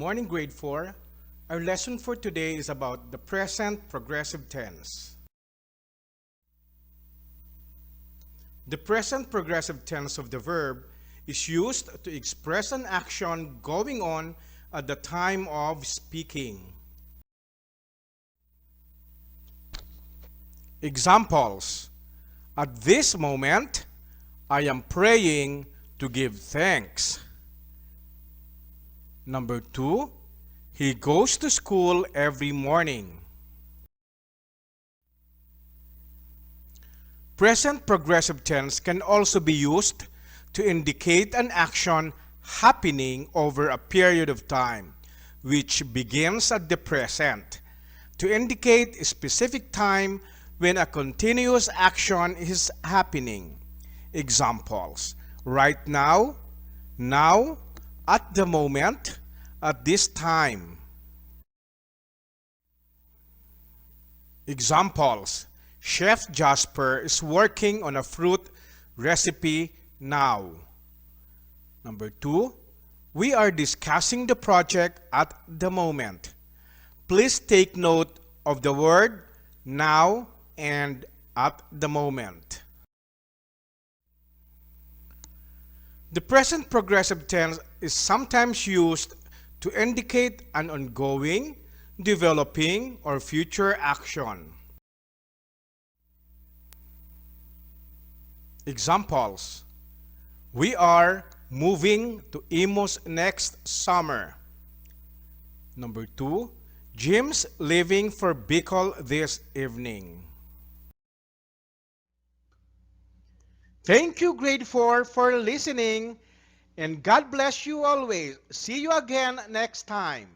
morning, grade 4. Our lesson for today is about the present progressive tense. The present progressive tense of the verb is used to express an action going on at the time of speaking. Examples: at this moment, I am praying to give thanks. Number 2, he goes to school every morning. Present progressive tense can also be used to indicate an action happening over a period of time, which begins at the present, to indicate a specific time when a continuous action is happening. Examples: right now, now, at the moment, at this time. Examples: Chef Jasper is working on a fruit recipe now. Number 2, we are discussing the project at the moment. Please take note of the word now and at the moment. The present progressive tense is sometimes used to indicate an ongoing, developing, or future action. Examples: we are moving to Imus next summer. Number 2, Jim's leaving for Bicol this evening. Thank you, grade 4, for listening, and God bless you always. See you again next time.